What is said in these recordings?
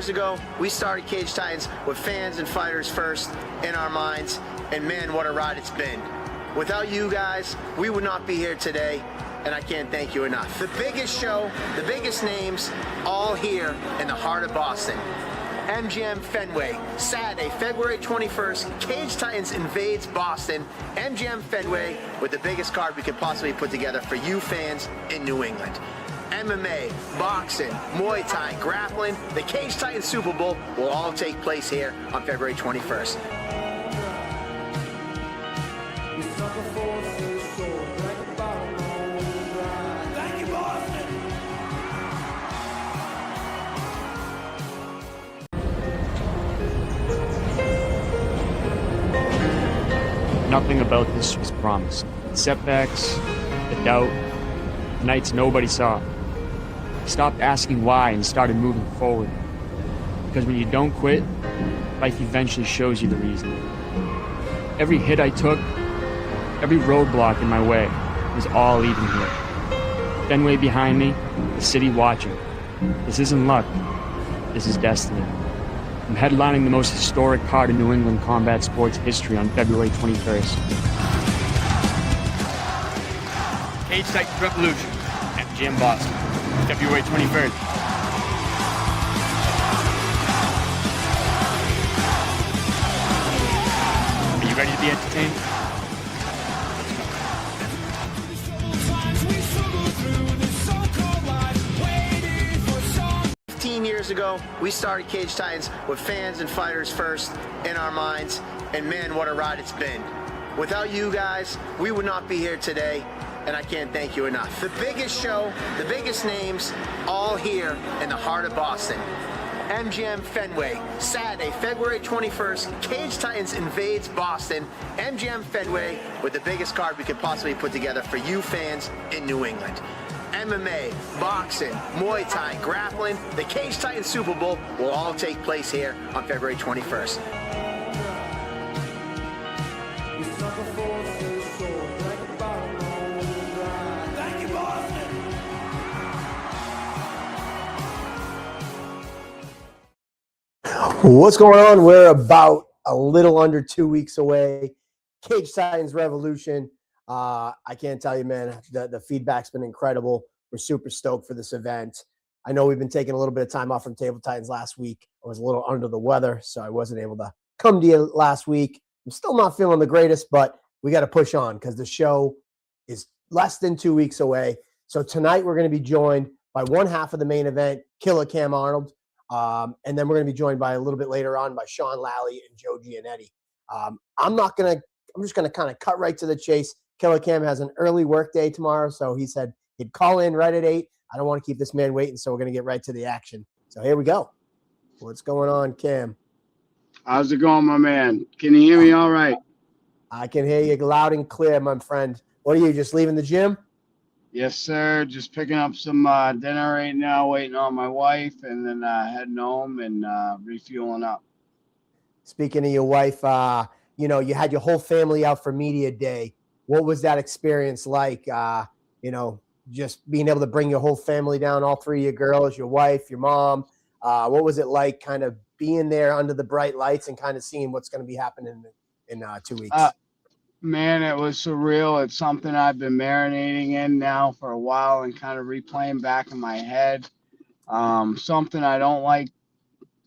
Ago, we started Cage Titans with fans and fighters first in our minds, and man, what a ride it's been. Without you guys, we would not be here today, and I can't thank you enough. The biggest show, the biggest names, all here in the heart of Boston. MGM Fenway, Saturday, February 21st, Cage Titans invades Boston. MGM Fenway with the biggest card we could possibly put together for you fans in New England. MMA, boxing, Muay Thai, grappling, the Cage Titans Super Bowl will all take place here on February 21st. Nothing about this was promised. Setbacks, the doubt, the nights nobody saw. Stopped asking why and started moving forward. Because when you don't quit, life eventually shows you the reason. Every hit I took, every roadblock in my way was all leading here. Fenway behind me, the city watching. This isn't luck, this is destiny. I'm headlining the most historic card in New England combat sports history on February 21st. Cage Titans Revolution, MGM Boston. February 23rd. Are you ready to be entertained? 15 years ago, we started Cage Titans with fans and fighters first in our minds, and man, what a ride it's been. Without you guys, we would not be here today, and I can't thank you enough. The biggest show, the biggest names, all here in the heart of Boston. MGM Fenway, Saturday, February 21st, Cage Titans invades Boston. MGM Fenway with the biggest card we could possibly put together for you fans in New England. MMA, boxing, Muay Thai, grappling, the Cage Titans Super Bowl will all take place here on February 21st. What's going on? We're about a little under 2 weeks away. Cage Titans Revolution. I can't tell you, man, the feedback's been incredible. We're super stoked for this event. I know we've been taking a little bit of time off from Table Titans last week. I was a little under the weather, so I wasn't able to come to you last week. I'm still not feeling the greatest, but we got to push on because the show is less than 2 weeks away. So tonight we're going to be joined by one half of the main event, Killer Cam Arnold. And then we're going to be joined by a little bit later on by Sean Lally and Joe Giannetti. I'm just going to kind of cut right to the chase. Killer Cam has an early work day tomorrow, so he said he'd call in right at 8. I don't want to keep this man waiting, so we're going to get right to the action. So here we go. What's going on, Cam? How's it going, my man? Can you hear me all right? I can hear you loud and clear, my friend. What are you, just leaving the gym? Yes, sir. Just picking up some dinner right now, waiting on my wife, and then heading home and refueling up. Speaking of your wife, you had your whole family out for media day. What was that experience like? Just being able to bring your whole family down, all three of your girls, your wife, your mom. What was it like kind of being there under the bright lights and kind of seeing what's going to be happening in 2 weeks? Man, it was surreal. It's something I've been marinating in now for a while and kind of replaying back in my head. Something I don't like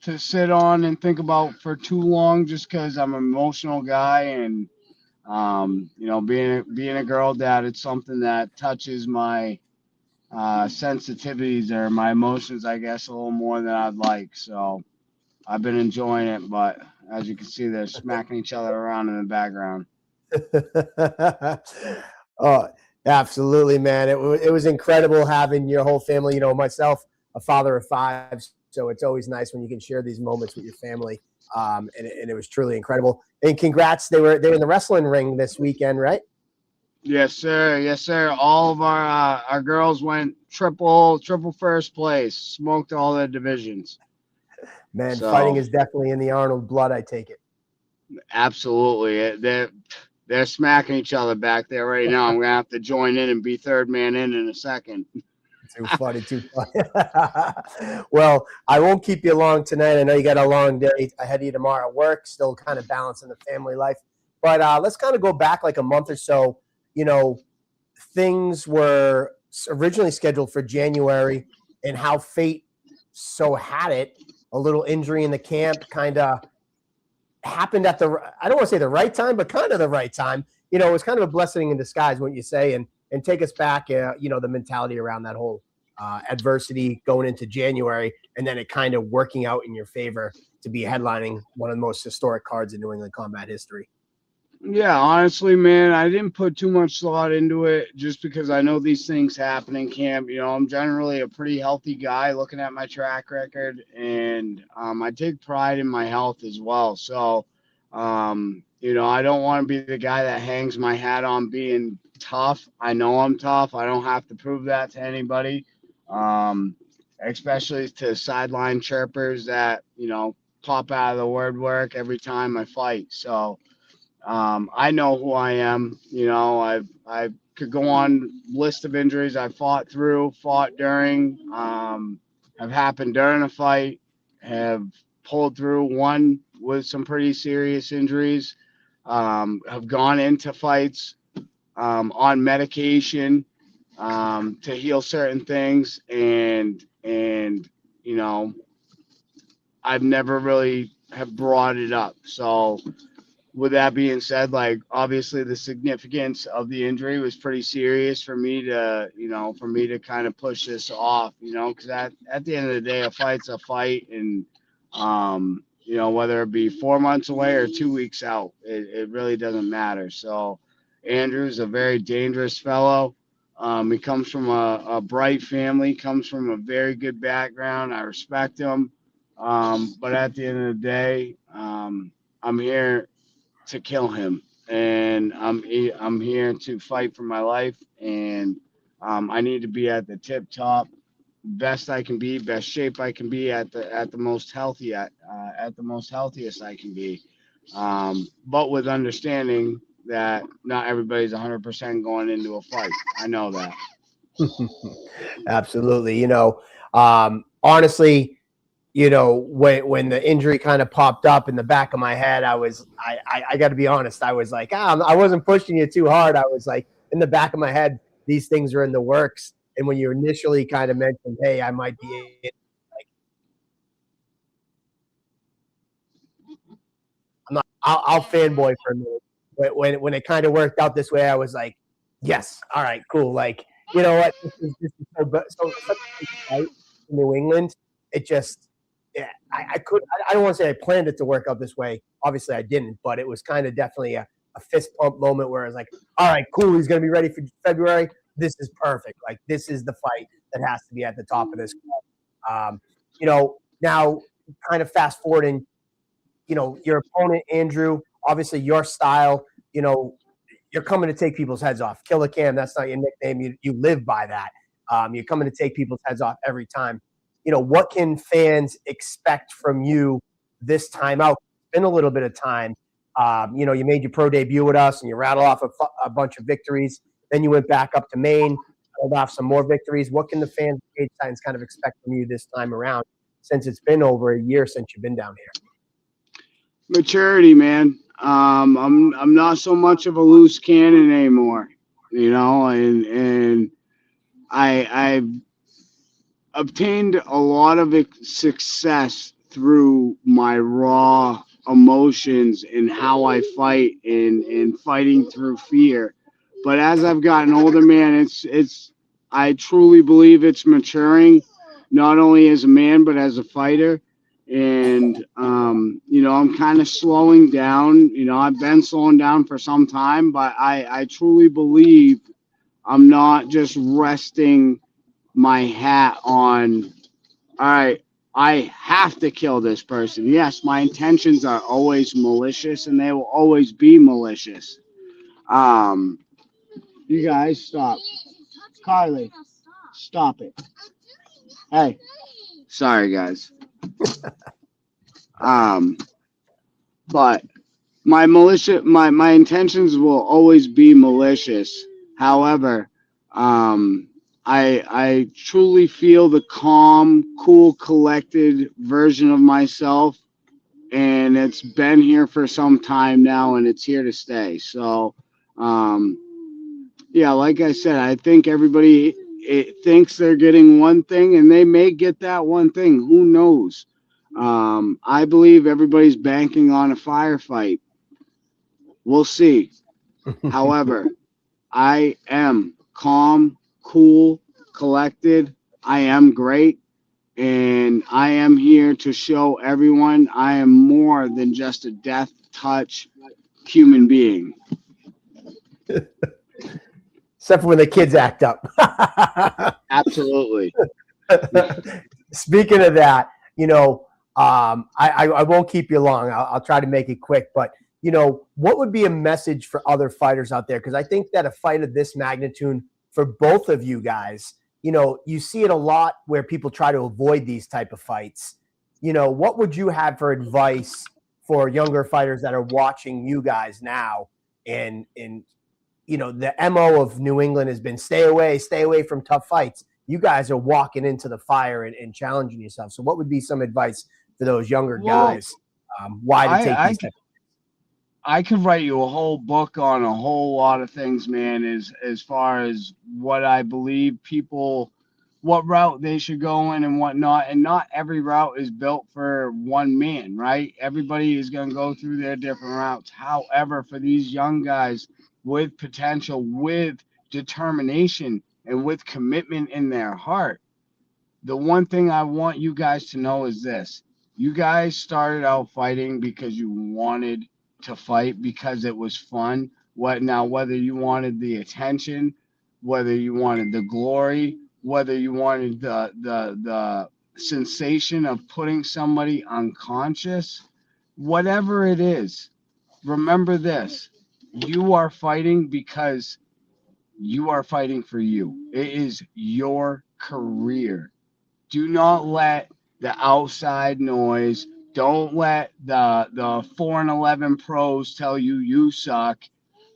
to sit on and think about for too long just because I'm an emotional guy. And, being a girl dad, it's something that touches my sensitivities or my emotions, I guess, a little more than I'd like. So I've been enjoying it. But as you can see, they're smacking each other around in the background. Oh, absolutely, man. It was incredible having your whole family, myself, a father of 5, So it's always nice when you can share these moments with your family. And it was truly incredible. And congrats, they were in the wrestling ring this weekend, right? Yes, sir. Yes, sir. All of our girls went triple first place, smoked all the divisions. Man, So, fighting is definitely in the Arnold blood, I take it. absolutely. They're smacking each other back there right now. I'm gonna have to join in and be third man in a second. Too funny, too funny. Well, I won't keep you long tonight. I know you got a long day ahead of you tomorrow at work, still kind of balancing the family life. But let's kind of go back like a month or so. You know, things were originally scheduled for January, and how fate so had it, a little injury in the camp kind of happened at the, I don't want to say the right time, but kind of the right time. You know, it was kind of a blessing in disguise, wouldn't you say? And take us back, you know, the mentality around that whole adversity going into January, and then it kind of working out in your favor to be headlining one of the most historic cards in New England combat history. Yeah, honestly, man, I didn't put too much thought into it just because I know these things happen in camp. You know, I'm generally a pretty healthy guy looking at my track record, and I take pride in my health as well. So, you know, I don't want to be the guy that hangs my hat on being tough. I know I'm tough. I don't have to prove that to anybody, especially to sideline chirpers that, you know, pop out of the woodwork every time I fight. So, I know who I am. You know, I could go on list of injuries I fought through, fought during, have happened during a fight, have pulled through one with some pretty serious injuries, have gone into fights on medication to heal certain things, and you know, I've never really have brought it up. So with that being said, like, obviously the significance of the injury was pretty serious for me to, you know, kind of push this off, you know, because at the end of the day, a fight's a fight. And, you know, whether it be 4 months away or 2 weeks out, it really doesn't matter. So Andrew's a very dangerous fellow. He comes from a bright family, comes from a very good background. I respect him. But at the end of the day, I'm here to kill him, and I'm here to fight for my life, and I need to be at the tip top, best I can be, best shape I can be, at the most healthy at the most healthiest I can be, but with understanding that not everybody's 100% going into a fight. I know that. Absolutely. You know, honestly, you know, when the injury kind of popped up in the back of my head, I got to be honest. I was like, I wasn't pushing you too hard. I was like, in the back of my head, these things are in the works. And when you initially kind of mentioned, hey, I might be in, like, I'll fanboy for a minute. But when it kind of worked out this way, I was like, yes, all right, cool. Like, you know what? This is so such a big fight in New England. It just, yeah, I don't want to say I planned it to work out this way. Obviously, I didn't, but it was kind of definitely a fist pump moment where I was like, all right, cool. He's going to be ready for February. This is perfect. Like, this is the fight that has to be at the top of this. You know, now kind of fast forwarding, you know, your opponent, Andrew, obviously your style, you know, you're coming to take people's heads off. Killer Cam, that's not your nickname. You live by that. You're coming to take people's heads off every time. You know, what can fans expect from you this time out? It's been a little bit of time. You know, you made your pro debut with us and you rattled off a bunch of victories. Then you went back up to Maine, rattled off some more victories. What can the fans of Cage Titans kind of expect from you this time around, since it's been over a year since you've been down here? Maturity, man. I'm not so much of a loose cannon anymore, you know, and I've obtained a lot of success through my raw emotions and how I fight, and fighting through fear. But as I've gotten older, man, it's I truly believe it's maturing, not only as a man but as a fighter. And you know, I'm kind of slowing down. You know, I've been slowing down for some time, but I truly believe I'm not just resting my hat on, all right, I have to kill this person. Yes, my intentions are always malicious, and they will always be malicious. Um, you guys stop. Carly, stop it. Hey, sorry guys. Um, but my intentions will always be malicious. However, I truly feel the calm, cool, collected version of myself, and it's been here for some time now, and it's here to stay. So, um, yeah, like I said, I think everybody thinks they're getting one thing, and they may get that one thing. Who knows? I believe everybody's banking on a firefight. We'll see. However, I am calm, cool, collected. I am great. And I am here to show everyone I am more than just a death touch human being. Except for when the kids act up. Absolutely. Speaking of that, I won't keep you long. I'll try to make it quick. But, what would be a message for other fighters out there? Because I think that a fight of this magnitude for both of you guys, you see it a lot where people try to avoid these type of fights. What would you have for advice for younger fighters that are watching you guys now? And the MO of New England has been stay away from tough fights. You guys are walking into the fire and challenging yourself. So what would be some advice for those younger guys? Why to take these? I could write you a whole book on a whole lot of things, man, as far as what I believe people, what route they should go in and whatnot. And not every route is built for one man, right? Everybody is going to go through their different routes. However, for these young guys with potential, with determination, and with commitment in their heart, the one thing I want you guys to know is this. You guys started out fighting because you wanted to fight, because it was fun. Whether you wanted the attention, whether you wanted the glory, whether you wanted the sensation of putting somebody unconscious, whatever it is, remember this. You are fighting because you are fighting for you. It is your career. Do not let the outside noise, don't let the 4-11 pros tell you you suck.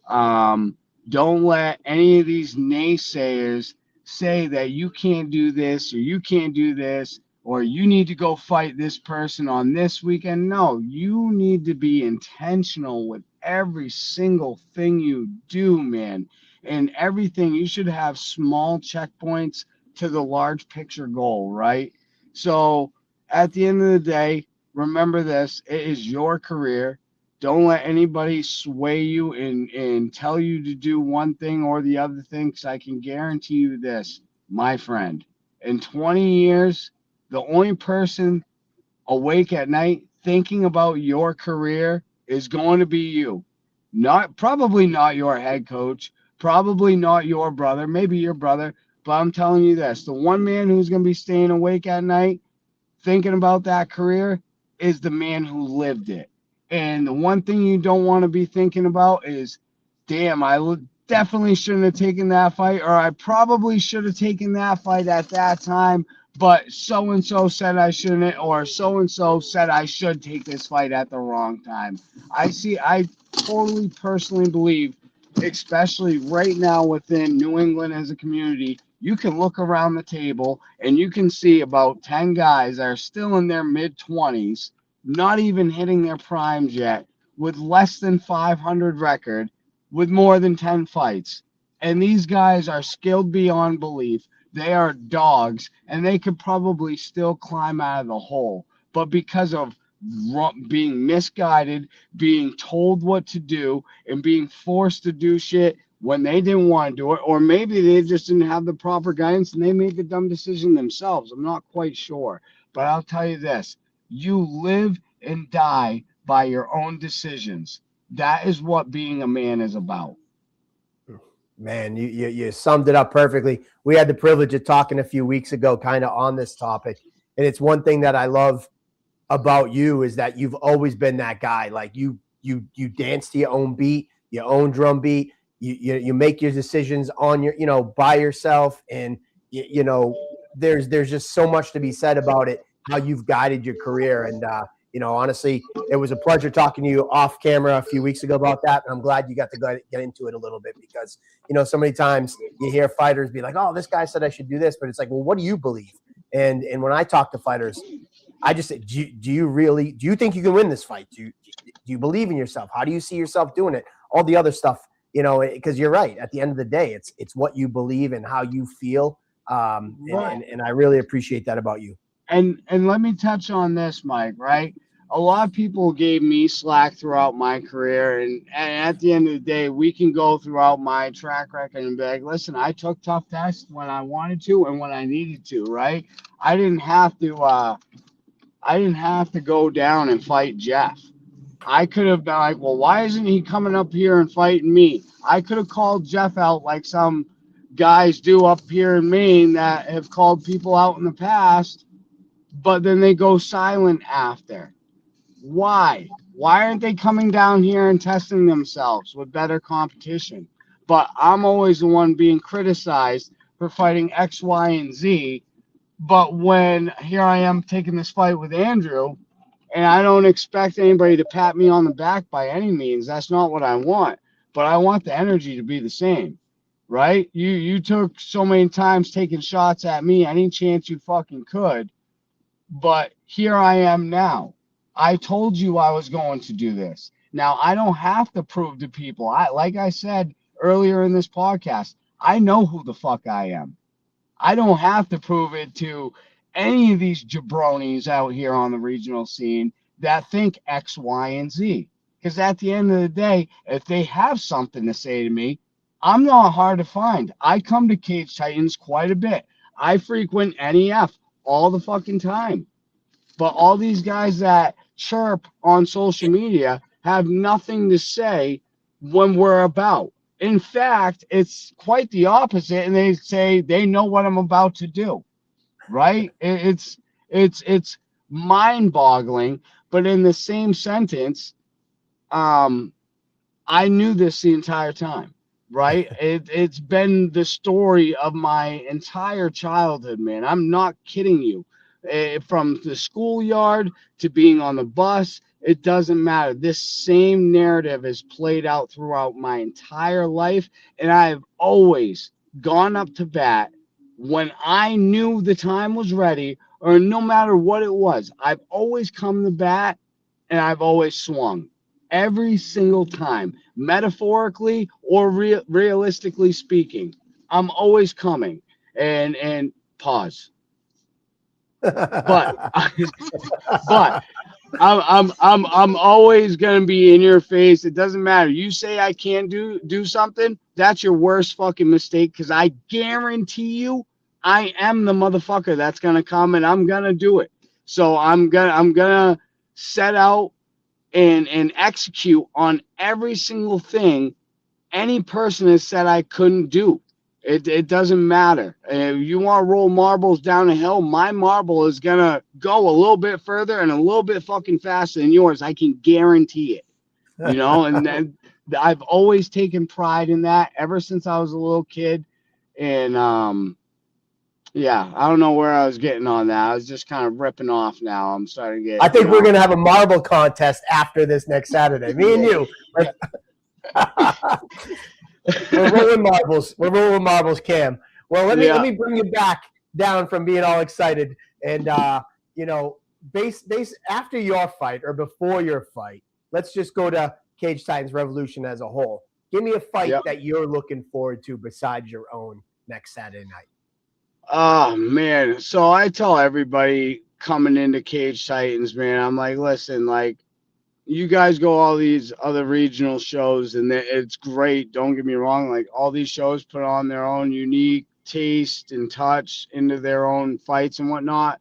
Don't let any of these naysayers say that you can't do this or you can't do this or you need to go fight this person on this weekend. No, you need to be intentional with every single thing you do, man. And everything, you should have small checkpoints to the large picture goal, right? So at the end of the day, remember this, it is your career. Don't let anybody sway you and tell you to do one thing or the other thing, because I can guarantee you this, my friend. In 20 years, the only person awake at night thinking about your career is going to be you. Probably not your head coach, probably not your brother, maybe your brother, but I'm telling you this, the one man who's going to be staying awake at night thinking about that career is the man who lived it. And the one thing you don't want to be thinking about is, damn, definitely shouldn't have taken that fight, or I probably should have taken that fight at that time, but so-and-so said I shouldn't, or so-and-so said I should take this fight at the wrong time. I totally personally believe, especially right now within New England as a community, you can look around the table and you can see about 10 guys that are still in their mid-20s, not even hitting their primes yet, with less than 500 record, with more than 10 fights. And these guys are skilled beyond belief. They are dogs, and they could probably still climb out of the hole. But because of being misguided, being told what to do, and being forced to do shit when they didn't want to do it, or maybe they just didn't have the proper guidance and they made the dumb decision themselves. I'm not quite sure. But I'll tell you this, you live and die by your own decisions. That is what being a man is about. Man, you summed it up perfectly. We had the privilege of talking a few weeks ago kind of on this topic. And it's one thing that I love about you is that you've always been that guy. Like you dance to your own beat, your own drum beat. You make your decisions on your, by yourself. And, there's just so much to be said about it, how you've guided your career. And, honestly, it was a pleasure talking to you off camera a few weeks ago about that. And I'm glad you got to get into it a little bit because, so many times you hear fighters be like, oh, this guy said I should do this. But it's like, well, what do you believe? And when I talk to fighters, I just say, do you think you can win this fight? Do you believe in yourself? How do you see yourself doing it? All the other stuff, because you're right. At the end of the day, it's what you believe and how you feel. And I really appreciate that about you. And let me touch on this, Mike, right? A lot of people gave me slack throughout my career. And at the end of the day, we can go throughout my track record and be like, listen, I took tough tests when I wanted to and when I needed to, right? I didn't have to go down and fight Jeff. I could have been like, well, why isn't he coming up here and fighting me? I could have called Jeff out like some guys do up here in Maine that have called people out in the past, but then they go silent after. Why? Why aren't they coming down here and testing themselves with better competition? But I'm always the one being criticized for fighting X, Y, and Z. But when here I am taking this fight with Andrew, and I don't expect anybody to pat me on the back by any means. That's not what I want. But I want the energy to be the same, right? You took so many times taking shots at me any chance you fucking could. But here I am now. I told you I was going to do this. Now, I don't have to prove to people. Like I said earlier in this podcast, I know who the fuck I am. I don't have to prove it to any of these jabronis out here on the regional scene that think X, Y, and Z. Because at the end of the day, if they have something to say to me, I'm not hard to find. I come to Cage Titans quite a bit. I frequent NEF all the fucking time. But all these guys that chirp on social media have nothing to say when we're about. In fact, it's quite the opposite, and they say they know what I'm about to do, right? It's mind-boggling, but in the same sentence, I knew this the entire time, right? It's been the story of my entire childhood, man. I'm not kidding you. From the schoolyard to being on the bus, it doesn't matter. This same narrative is played out throughout my entire life, and I've always gone up to bat when I knew the time was ready, or no matter what it was. I've always come to bat, and I've always swung. Every single time, metaphorically or realistically speaking, I'm always coming. And pause. But I'm always gonna be in your face. It doesn't matter. You say I can't do something, that's your worst fucking mistake, because I guarantee you I am the motherfucker that's gonna come and I'm gonna do it. So I'm gonna set out and execute on every single thing any person has said I couldn't do. It doesn't matter. If you want to roll marbles down a hill, my marble is going to go a little bit further and a little bit fucking faster than yours. I can guarantee it. And then I've always taken pride in that ever since I was a little kid. And, yeah, I don't know where I was getting on that. I was just kind of ripping off now. I'm starting to get. I think we're going to have a marble contest after this next Saturday. Me and you. We're rolling marbles. We're rolling marbles, Cam. Well, let me bring you back down from being all excited. And, base after your fight or before your fight, let's just go to Cage Titans Revolution as a whole. Give me a fight that you're looking forward to besides your own next Saturday night. Oh, man. So I tell everybody coming into Cage Titans, man, I'm like, listen, like, you guys go all these other regional shows, and it's great. Don't get me wrong. Like, all these shows put on their own unique taste and touch into their own fights and whatnot.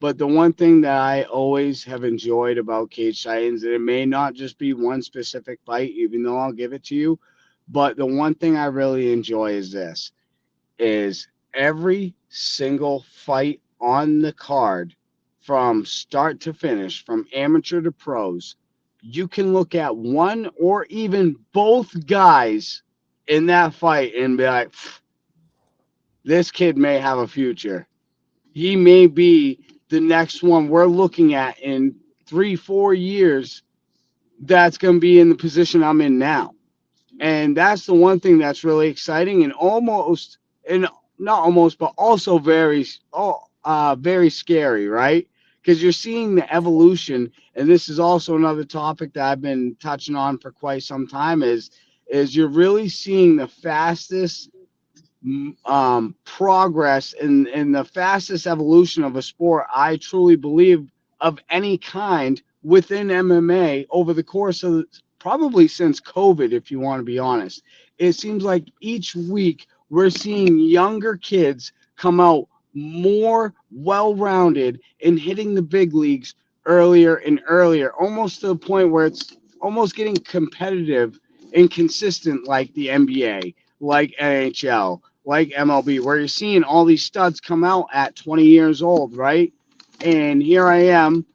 But the one thing that I always have enjoyed about Cage Titans, and it may not just be one specific fight, even though I'll give it to you, but the one thing I really enjoy is every single fight on the card from start to finish, from amateur to pros, you can look at one or even both guys in that fight and be like, this kid may have a future. He may be the next one we're looking at in 3-4 years that's going to be in the position I'm in now. And that's the one thing that's really exciting and not almost, but also very scary, right? Because you're seeing the evolution, and this is also another topic that I've been touching on for quite some time. Is you're really seeing the fastest progress in the fastest evolution of a sport, I truly believe, of any kind within MMA over the course of probably since COVID, if you want to be honest. It seems like each week we're seeing younger kids come out more well-rounded and hitting the big leagues earlier and earlier, almost to the point where it's almost getting competitive and consistent, like the NBA, like NHL, like MLB, where you're seeing all these studs come out at 20 years old, right? And here I am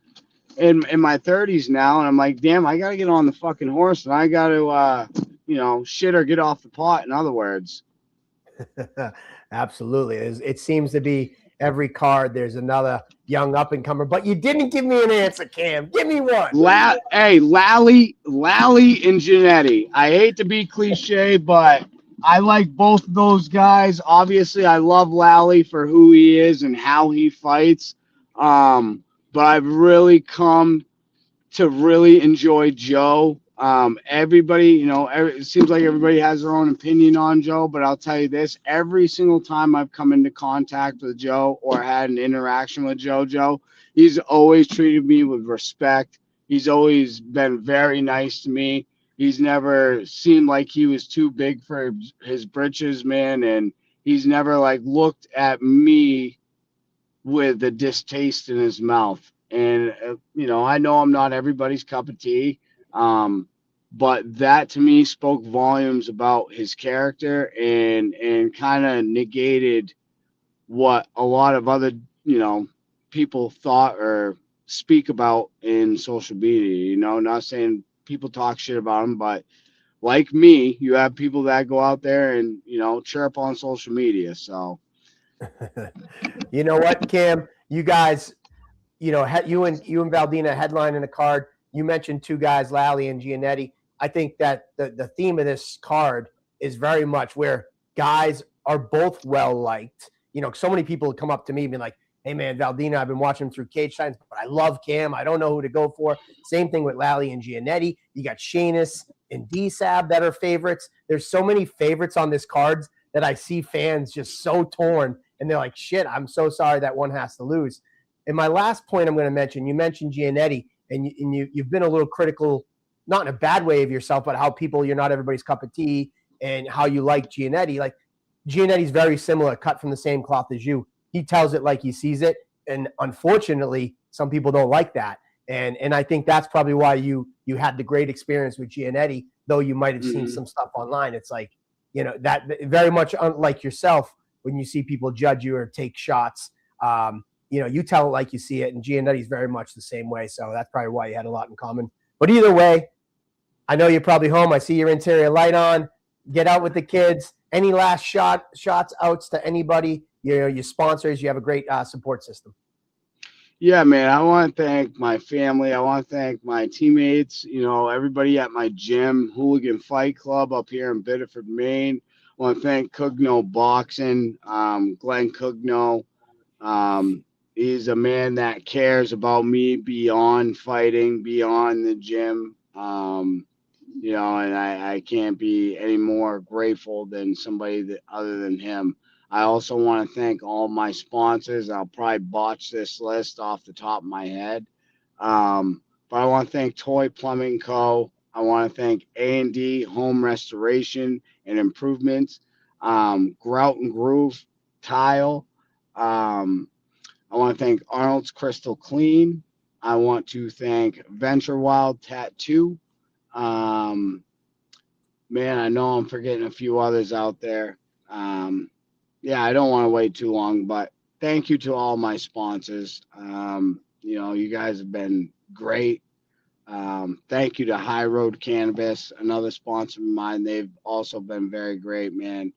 in my 30s now, and I'm like, damn, I got to get on the fucking horse, and I got to, shit or get off the pot, in other words. Absolutely. It seems to be every card there's another young up-and-comer, but you didn't give me an answer, Cam. Give me one. Hey, Lally and Giannetti. I hate to be cliche, but I like both of those guys. Obviously, I love Lally for who he is and how he fights. But I've really come to really enjoy Joe. Everybody, it seems like everybody has their own opinion on Joe, but I'll tell you this, every single time I've come into contact with Joe or had an interaction with Joe, he's always treated me with respect. He's always been very nice to me. He's never seemed like he was too big for his britches, man, and he's never looked at me with a distaste in his mouth. And, I know I'm not everybody's cup of tea, but that to me spoke volumes about his character and kind of negated what a lot of other, people thought or speak about in social media. Not saying people talk shit about him, but like me, you have people that go out there and, chirp on social media. So, you know what, Cam? You guys, you and Valdina headline in a card. You mentioned two guys, Lally and Giannetti. I think that the theme of this card is very much where guys are both well liked. So many people come up to me and be like, hey, man, Valdina, I've been watching him through Cage Times, but I love Cam. I don't know who to go for. Same thing with Lally and Giannetti. You got Shanus and D-Sab that are favorites. There's so many favorites on this card that I see fans just so torn, and they're like, shit, I'm so sorry that one has to lose. And my last point I'm going to mention, you mentioned Giannetti, and you've been a little critical, not in a bad way of yourself, but how you're not everybody's cup of tea and how you like Giannetti. Like, Giannetti's very similar, cut from the same cloth as you. He tells it like he sees it. And unfortunately, some people don't like that. And I think that's probably why you had the great experience with Giannetti, though you might have seen some stuff online. It's like, that very much unlike yourself, when you see people judge you or take shots, you tell it like you see it. And Giannetti's very much the same way. So that's probably why you had a lot in common. But either way, I know you're probably home. I see your interior light on. Get out with the kids. Any last shots outs to anybody? Your sponsors. You have a great support system. Yeah, man, I want to thank my family. I want to thank my teammates, everybody at my gym, Hooligan Fight Club up here in Biddeford, Maine. I want to thank Cugno Boxing, Glenn Cugno. He's a man that cares about me beyond fighting, beyond the gym. And I can't be any more grateful than somebody other than him. I also want to thank all my sponsors. I'll probably botch this list off the top of my head. But I want to thank Toy Plumbing Co. I want to thank A&D Home Restoration and Improvements, Grout and Groove Tile. I want to thank Arnold's Crystal Clean. I want to thank Venture Wild Tattoo. Man, I know I'm forgetting a few others out there. Yeah, I don't want to wait too long, but thank you to all my sponsors. You guys have been great. Thank you to High Road Cannabis, another sponsor of mine. They've also been very great, man.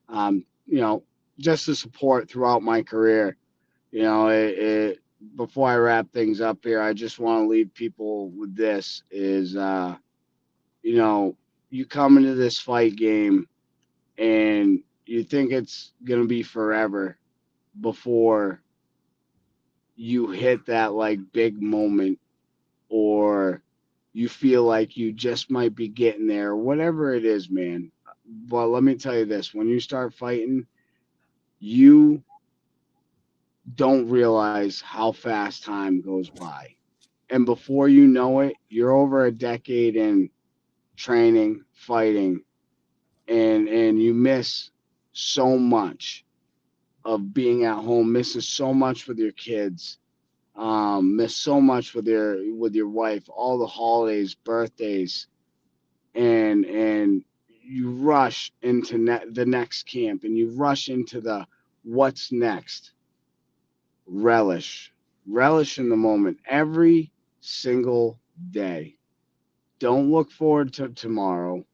Um, you know, just the support throughout my career. Before I wrap things up here, I just want to leave people with this is, you come into this fight game and you think it's going to be forever before you hit that like big moment, or you feel like you just might be getting there, whatever it is, man. But let me tell you this, when you start fighting, you don't realize how fast time goes by. And before you know it, you're over a decade in training, fighting, and you miss so much of being at home, misses so much with your kids, miss so much with your wife, all the holidays, birthdays, and you rush into the next camp, and you rush into the what's next. Relish in the moment every single day. Don't look forward to tomorrow.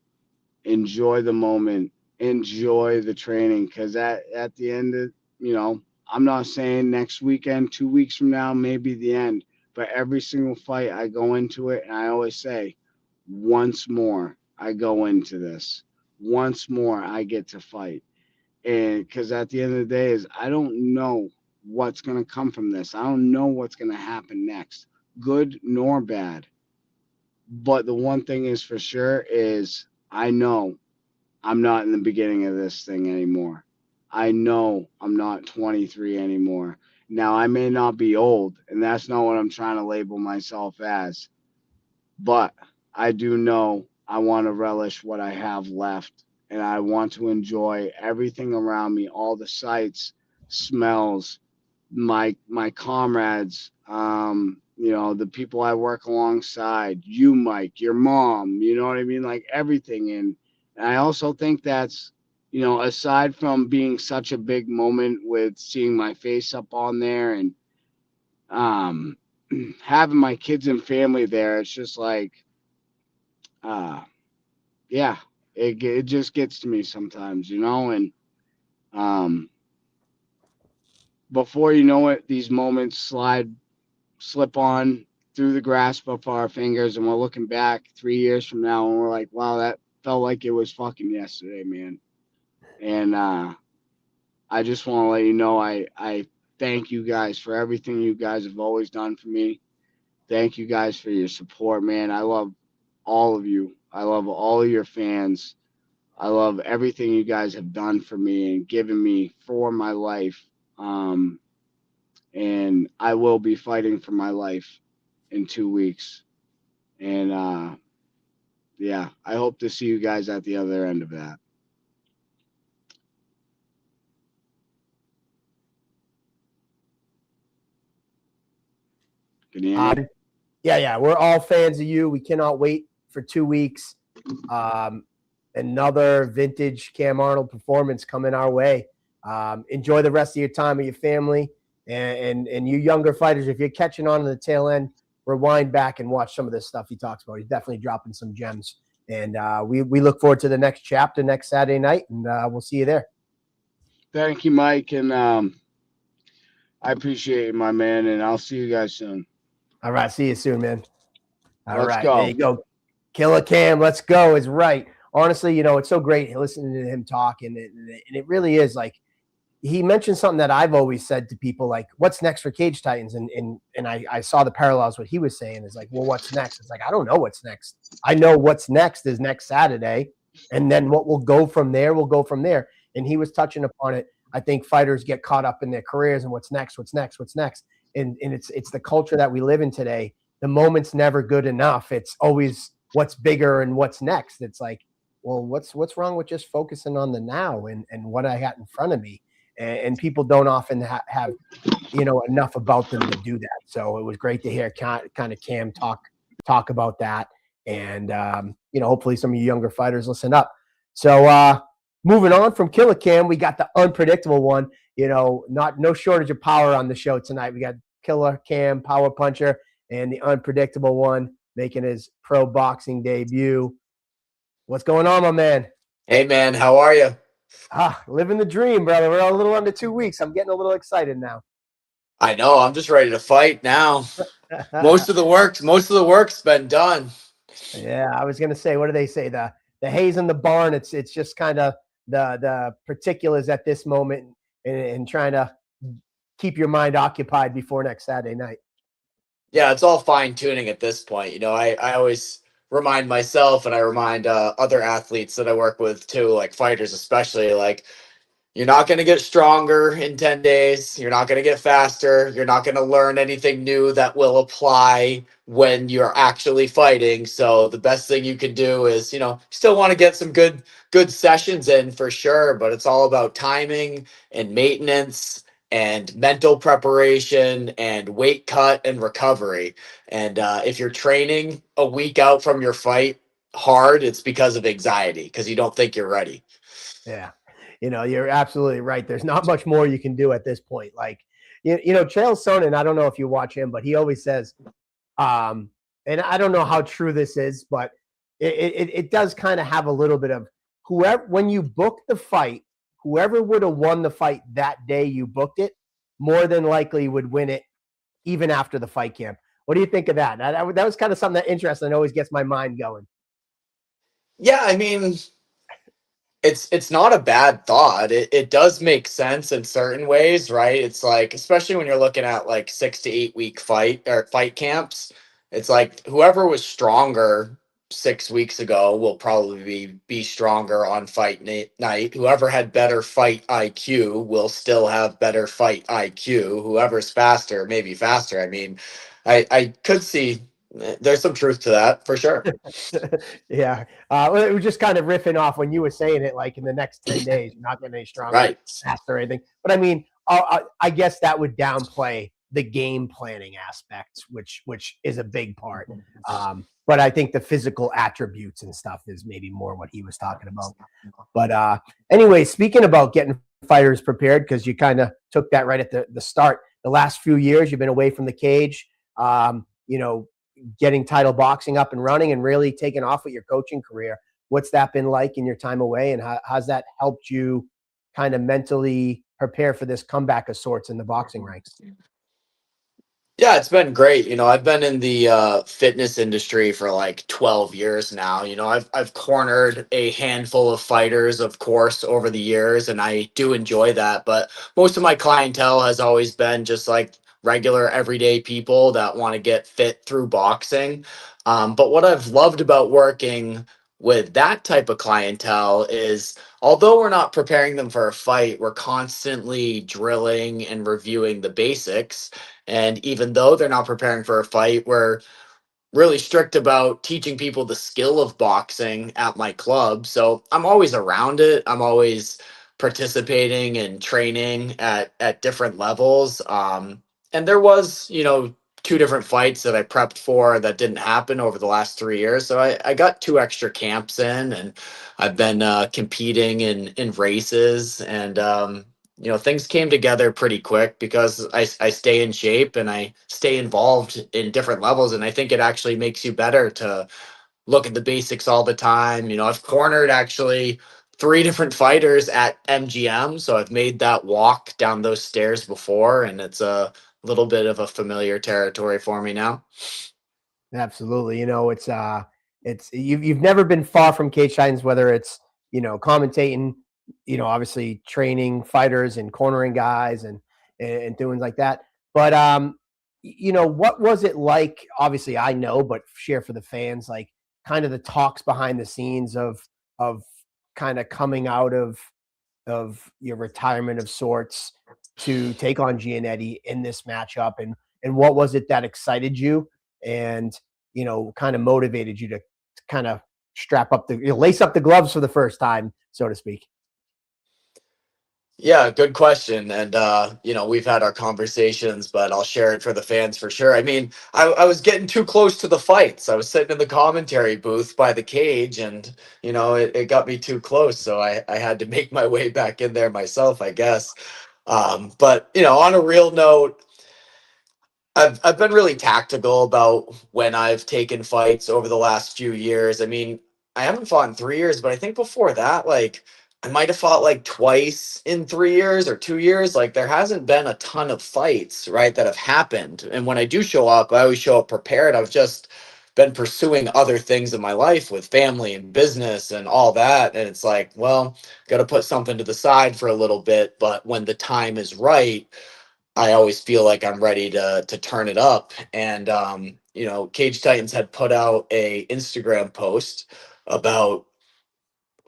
Enjoy the moment. Enjoy the training, because at the end of, I'm not saying next weekend, 2 weeks from now, maybe the end, but every single fight I go into it, and I always say, once more I go into this, once more I get to fight. And because at the end of the day is, I don't know what's going to come from this. I don't know what's going to happen next, good nor bad. But the one thing is for sure is I know I'm not in the beginning of this thing anymore. I know I'm not 23 anymore. Now, I may not be old, and that's not what I'm trying to label myself as. But I do know I want to relish what I have left, and I want to enjoy everything around me, all the sights, smells, my comrades, the people I work alongside, you, Mike, your mom, you know what I mean? Like everything. And I also think that's, aside from being such a big moment with seeing my face up on there and having my kids and family there, it's just like, yeah, it just gets to me sometimes, and before you know it, these moments slip on through the grasp of our fingers, and we're looking back 3 years from now, and we're like, wow, that felt like it was fucking yesterday, man. And I just want to let you know I thank you guys for everything you guys have always done for me. Thank you guys for your support, man. I love all of you. I love all of your fans. I love everything you guys have done for me and given me for my life. And I will be fighting for my life in 2 weeks. And yeah, I hope to see you guys at the other end of that. Can you hear me? Yeah. We're all fans of you. We cannot wait for 2 weeks. Another vintage Cam Arnold performance coming our way. Enjoy the rest of your time with your family. And you younger fighters, if you're catching on the tail end, rewind back and watch some of this stuff he talks about. He's definitely dropping some gems. And we look forward to the next chapter next Saturday night, and we'll see you there. Thank you, Mike. And I appreciate it, my man. And I'll see you guys soon. All right. See you soon, man. Let's go. There you go. Killer Cam. Let's go is right. Honestly, it's so great listening to him talk. And it really is like, he mentioned something that I've always said to people, like, what's next for Cage Titans? And I saw the parallels. What he was saying is like, well, what's next? It's like, I don't know what's next. I know what's next is next Saturday. And then what will go from there will go from there. And he was touching upon it. I think fighters get caught up in their careers and what's next. And it's the culture that we live in today. The moment's never good enough. It's always what's bigger and what's next. It's like, well, what's wrong with just focusing on the now and what I got in front of me? And people don't often have enough about them to do that. So it was great to hear kind of Cam talk about that. And, hopefully some of you younger fighters listen up. So moving on from Killer Cam, we got the unpredictable one, no shortage of power on the show tonight. We got killer Cam, power puncher, and the unpredictable one making his pro boxing debut. What's going on, my man? Hey man, how are you? Living the dream, brother. We're a little under 2 weeks. I'm getting a little excited now. I know, I'm just ready to fight now. Most of the work's been done. Yeah, I was gonna say, what do they say? The hay's in the barn. It's just kind of the particulars at this moment, and trying to keep your mind occupied before next Saturday night. Yeah, it's all fine tuning at this point. I always remind myself and I remind other athletes that I work with too, like fighters especially, like you're not going to get stronger in 10 days. You're not going to get faster. You're not going to learn anything new that will apply when you're actually fighting. So the best thing you can do is, still want to get some good sessions in for sure, but it's all about timing and maintenance and mental preparation and weight cut and recovery. And if you're training a week out from your fight hard, it's because of anxiety, because you don't think you're ready. Yeah. You're absolutely right. There's not much more you can do at this point. Like, Chael Sonnen, I don't know if you watch him, but he always says, and I don't know how true this is, but it does kind of have a little bit of when you book the fight, whoever would have won the fight that day you booked it, more than likely would win it even after the fight camp. What do you think of that? That was kind of something that interesting and always gets my mind going. Yeah, I mean, it's not a bad thought. It does make sense in certain ways, right? It's like, especially when you're looking at like 6 to 8 week fight camps, it's like whoever was stronger 6 weeks ago will probably be stronger on night. Whoever had better fight IQ will still have better fight IQ. Whoever's faster, maybe faster. I mean, I could see there's some truth to that for sure. Yeah. Well, it was just kind of riffing off when you were saying it, like in the next 10 days, you're not getting any stronger, Right. faster or anything. But I mean, I guess that would downplay the game planning aspects, which is a big part. But I think the physical attributes and stuff is maybe more what he was talking about. But anyway, speaking about getting fighters prepared, because you kind of took that right at the start. The last few years, you've been away from the cage. Getting title boxing up and running and really taking off with your coaching career. What's that been like in your time away, and how's that helped you kind of mentally prepare for this comeback of sorts in the boxing ranks? Yeah, it's been great. I've been in the fitness industry for like 12 years now. I've cornered a handful of fighters, of course, over the years, and I do enjoy that. But most of my clientele has always been just like regular everyday people that want to get fit through boxing. But what I've loved about working with that type of clientele is, although we're not preparing them for a fight, we're constantly drilling and reviewing the basics. And even though they're not preparing for a fight, we're really strict about teaching people the skill of boxing at my club. So I'm always around it. I'm always participating and training at different levels. And there was, two different fights that I prepped for that didn't happen over the last 3 years. So I got 2 extra camps in, and I've been competing in races, and things came together pretty quick because I stay in shape and I stay involved in different levels. And I think it actually makes you better to look at the basics all the time. I've cornered actually 3 different fighters at MGM. So I've made that walk down those stairs before, and it's a little bit of a familiar territory for me now. Absolutely. It's you've never been far from cage titans, whether it's, commentating, obviously training fighters and cornering guys and doing like that. But what was it like? Obviously I know, but share for the fans, like kind of the talks behind the scenes of kind of coming out of your retirement of sorts to take on Giannetti in this matchup, and what was it that excited you and kind of motivated you to kind of strap up lace up the gloves for the first time, so to speak? Yeah, good question. And, we've had our conversations, but I'll share it for the fans for sure. I mean, I was getting too close to the fights. I was sitting in the commentary booth by the cage, and, it got me too close. So I had to make my way back in there myself, I guess. But, on a real note, I've been really tactical about when I've taken fights over the last few years. I mean, I haven't fought in 3 years, but I think before that, like I might have fought like twice in 3 years or 2 years. Like there hasn't been a ton of fights, right, that have happened. And when I do show up, I always show up prepared. I've just been pursuing other things in my life with family and business and all that. And it's like, well, got to put something to the side for a little bit. But when the time is right, I always feel like I'm ready to turn it up. And Cage Titans had put out a Instagram post about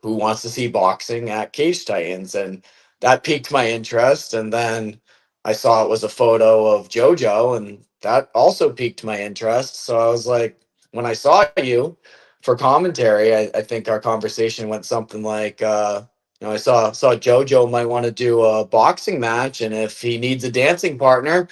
who wants to see boxing at Cage Titans, and that piqued my interest. And then I saw it was a photo of JoJo, and that also piqued my interest. So I was like, when I saw you for commentary, I think our conversation went something like, I saw JoJo might want to do a boxing match, and if he needs a dancing partner,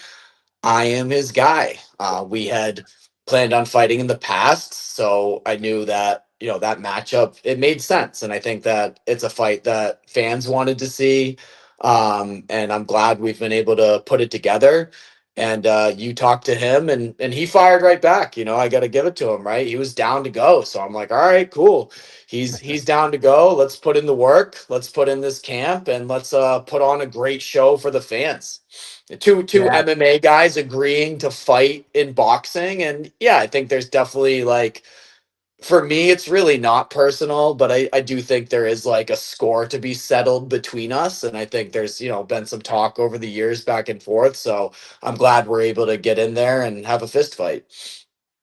I am his guy. We had planned on fighting in the past, so I knew that that matchup it made sense, and I think that it's a fight that fans wanted to see, and I'm glad we've been able to put it together. And you talked to him, and he fired right back. I got to give it to him, right? He was down to go, so I'm like, all right, cool. He's down to go. Let's put in the work. Let's put in this camp, and let's put on a great show for the fans. Two Yeah. MMA guys agreeing to fight in boxing. And yeah, I think there's definitely like for me it's really not personal, but I do think there is like a score to be settled between us. And I think there's, been some talk over the years back and forth. So I'm glad we're able to get in there and have a fist fight.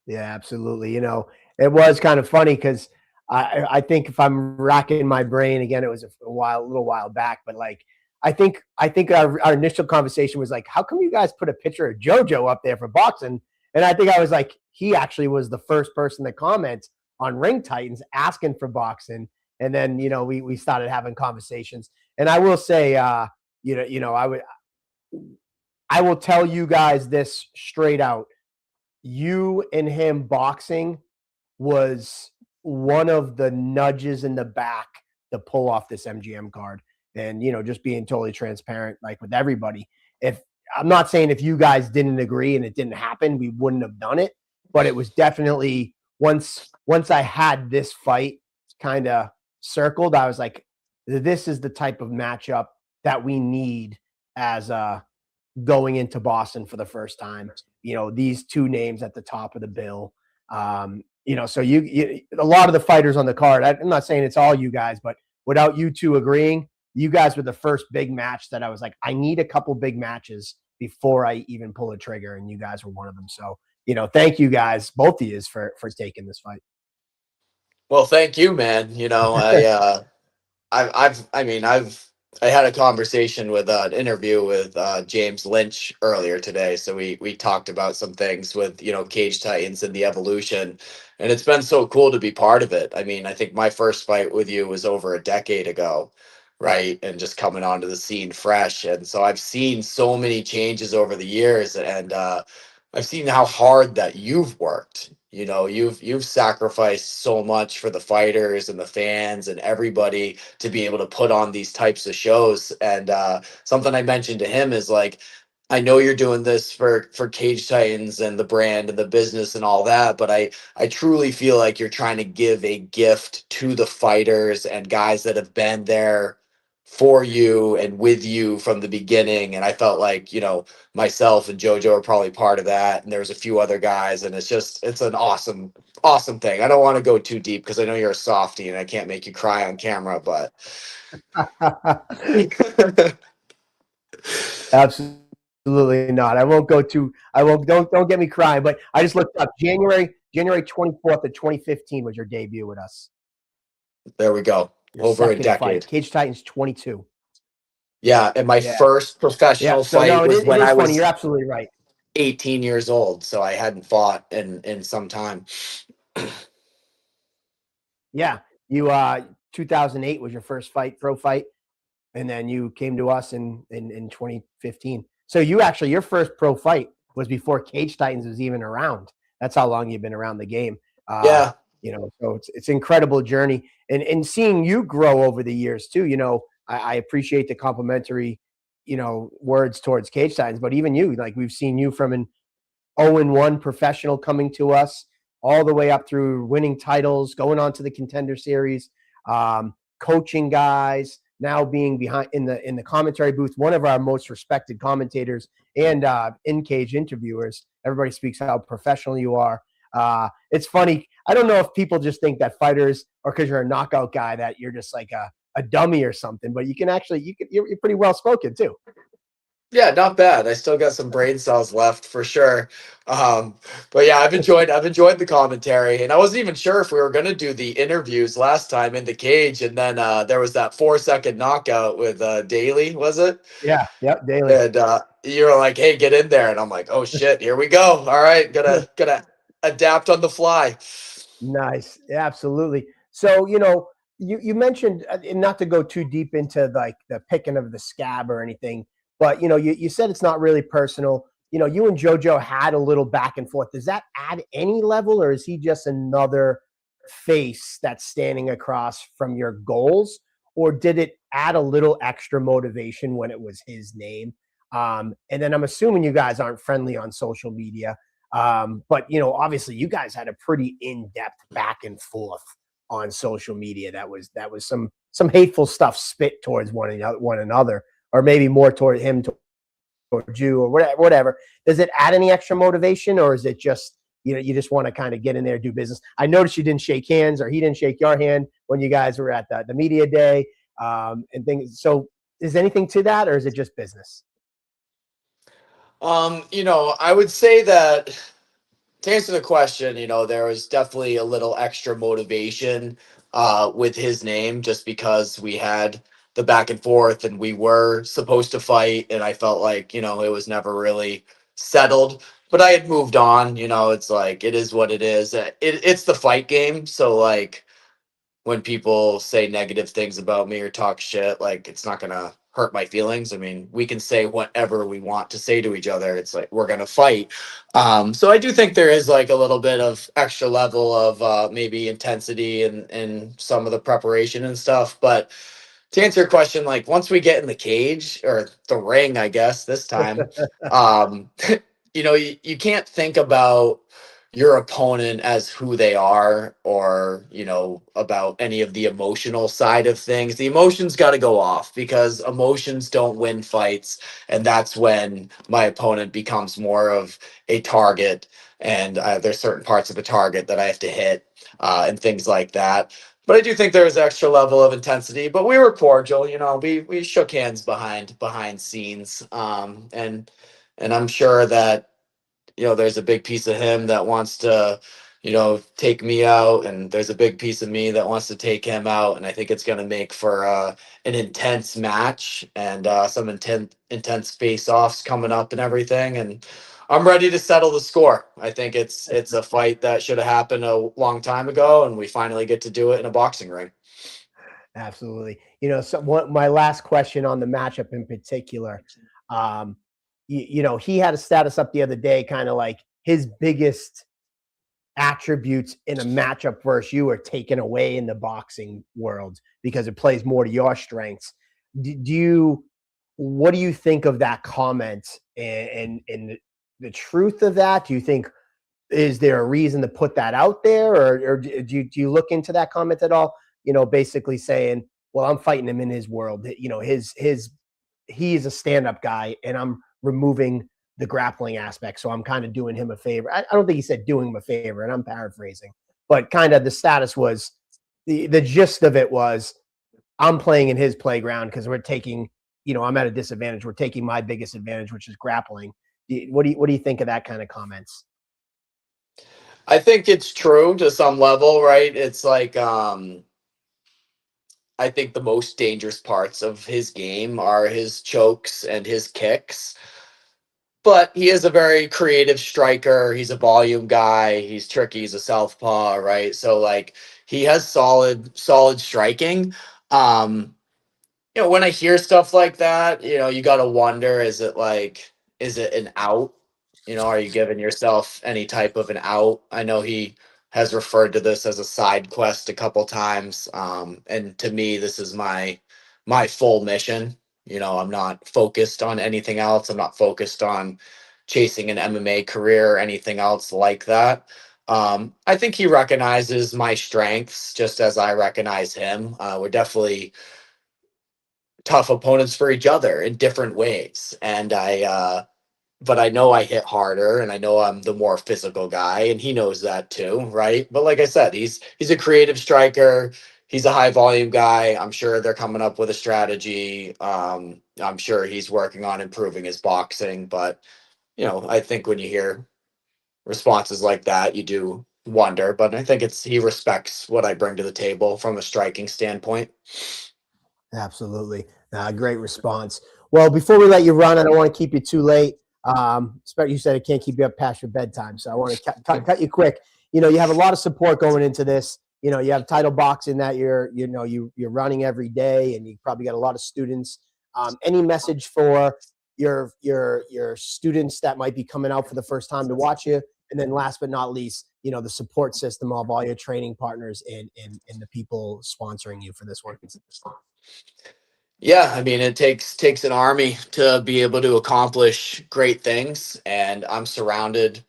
Yeah, absolutely. It was kind of funny because I think if I'm racking my brain again, it was a little while back, but like I think our initial conversation was like, how come you guys put a picture of JoJo up there for boxing? And I think I was like, he actually was the first person to comment on Ring Titans asking for boxing. And then, we started having conversations. And I will say, I will tell you guys this straight out. You and him boxing was one of the nudges in the back to pull off this MGM card. And, just being totally transparent, like with everybody. If I'm not saying if you guys didn't agree and it didn't happen, we wouldn't have done it. But it was definitely once I had this fight kind of circled, I was like, this is the type of matchup that we need as going into Boston for the first time. These two names at the top of the bill. So you a lot of the fighters on the card, I'm not saying it's all you guys, but without you two agreeing, you guys were the first big match that I was like, I need a couple big matches before I even pull a trigger, and you guys were one of them. So, thank you guys, both of you, for taking this fight. Well, thank you, man. I had a conversation with an interview with James Lynch earlier today. So we talked about some things with Cage Titans and the evolution, and it's been so cool to be part of it. I mean, I think my first fight with you was over a decade ago, right? And just coming onto the scene fresh, and so I've seen so many changes over the years, and I've seen how hard that you've worked. You've sacrificed so much for the fighters and the fans and everybody to be able to put on these types of shows. And something I mentioned to him is like, I know you're doing this for Cage Titans and the brand and the business and all that, but I truly feel like you're trying to give a gift to the fighters and guys that have been there for you and with you from the beginning. And I felt like, myself and JoJo are probably part of that. And there's a few other guys, and it's an awesome, awesome thing. I don't want to go too deep because I know you're a softie and I can't make you cry on camera, but Absolutely not. I won't go to. I won't. Don't get me crying. But I just looked up. January 24th of 2015 was your debut with us. there we go. Your Over a second decade. fight. Cage Titans 22. Yeah. And my first Yeah. professional So fight no, was it when is I funny. was You're absolutely right. 18 years old. So I hadn't fought in some time. Yeah. You 2008 was your first pro fight, and then you came to us in 2015. So your first pro fight was before Cage Titans was even around. That's how long you've been around the game. Yeah. So it's an incredible journey, and seeing you grow over the years too. I appreciate the complimentary, words towards Cage Titans, but even you, like we've seen you from 0-1 professional coming to us, all the way up through winning titles, going on to the Contender Series, coaching guys, now being behind in the commentary booth, one of our most respected commentators and in-cage interviewers. Everybody speaks how professional you are. It's funny. I don't know if people just think that fighters, or because you're a knockout guy, that you're just like a dummy or something, but you're pretty well spoken too. Yeah, not bad. I still got some brain cells left for sure. But yeah, I've enjoyed the commentary, and I wasn't even sure if we were gonna do the interviews last time in the cage, and then there was that 4 second knockout with Daly, was it? Yeah, yep, daily. And you were like, "Hey, get in there," and I'm like, "Oh shit, here we go! All right, gotta adapt on the fly." Nice. Yeah, absolutely. So, you mentioned, and not to go too deep into like the picking of the scab or anything, but you said it's not really personal. You and JoJo had a little back and forth. Does that add any level, or is he just another face that's standing across from your goals? Or did it add a little extra motivation when it was his name? And then I'm assuming you guys aren't friendly on social media. But obviously you guys had a pretty in-depth back and forth on social media. That was some hateful stuff spit towards one another, or maybe more toward him, towards you, or whatever. Does it add any extra motivation, or is it just you just want to kind of get in there, do business? I noticed you didn't shake hands, or he didn't shake your hand when you guys were at the media day, and things. So is anything to that, or is it just business? I would say that to answer the question, there was definitely a little extra motivation with his name just because we had the back and forth and we were supposed to fight. And I felt like, it was never really settled. But I had moved on. It's like, it is what it is. It's the fight game. So, like, when people say negative things about me or talk shit, like it's not gonna hurt my feelings. I mean, we can say whatever we want to say to each other. It's like we're gonna fight. So I do think there is like a little bit of extra level of maybe intensity and some of the preparation and stuff. But to answer your question, like once we get in the cage or the ring, I guess this time, um, you can't think about your opponent as who they are or about any of the emotional side of things. The emotions got to go off because emotions don't win fights, and that's when my opponent becomes more of a target, and there's certain parts of the target that I have to hit, and things like that. But I do think there was extra level of intensity, but we were cordial. We shook hands behind scenes, and I'm sure that there's a big piece of him that wants to, take me out, and there's a big piece of me that wants to take him out, and I think it's going to make for an intense match and some intense face-offs coming up and everything, and I'm ready to settle the score. I think it's a fight that should have happened a long time ago, and we finally get to do it in a boxing ring. Absolutely. My last question on the matchup in particular, he had a status up the other day, kind of like his biggest attributes in a matchup versus you are taken away in the boxing world because it plays more to your strengths. What do you think of that comment and the truth of that? Do you think, is there a reason to put that out there, or do you look into that comment at all? Basically saying, well, I'm fighting him in his world. He is a stand-up guy, and I'm removing the grappling aspect. So I'm kind of doing him a favor. I don't think he said doing him a favor, and I'm paraphrasing, but kind of the status was the gist of it was, I'm playing in his playground because we're taking, I'm at a disadvantage. We're taking my biggest advantage, which is grappling. What do you think of that kind of comments? I think it's true to some level, right? It's like I think the most dangerous parts of his game are his chokes and his kicks. But he is a very creative striker. He's a volume guy. He's tricky. He's a southpaw, right? So like he has solid striking. Um, when I hear stuff like that, you got to wonder, is it an out? Are you giving yourself any type of an out? I know he has referred to this as a side quest a couple times. And to me, this is my full mission. I'm not focused on anything else. I'm not focused on chasing an MMA career or anything else like that. I think he recognizes my strengths just as I recognize him. We're definitely tough opponents for each other in different ways. And but I know I hit harder and I know I'm the more physical guy and he knows that too, right? But like I said, he's a creative striker. He's a high volume guy. I'm sure they're coming up with a strategy. I'm sure he's working on improving his boxing, but I think when you hear responses like that, you do wonder, but I think he respects what I bring to the table from a striking standpoint. Absolutely. Great response. Well, before we let you run, I don't want to keep you too late. You said I can't keep you up past your bedtime, so I want to cut you quick. You have a lot of support going into this. You have title boxing that you're running every day, and you probably got a lot of students. Any message for your students that might be coming out for the first time to watch you? And then last but not least, the support system of all your training partners and the people sponsoring you for this one. Yeah, I mean, it takes an army to be able to accomplish great things, and I'm surrounded,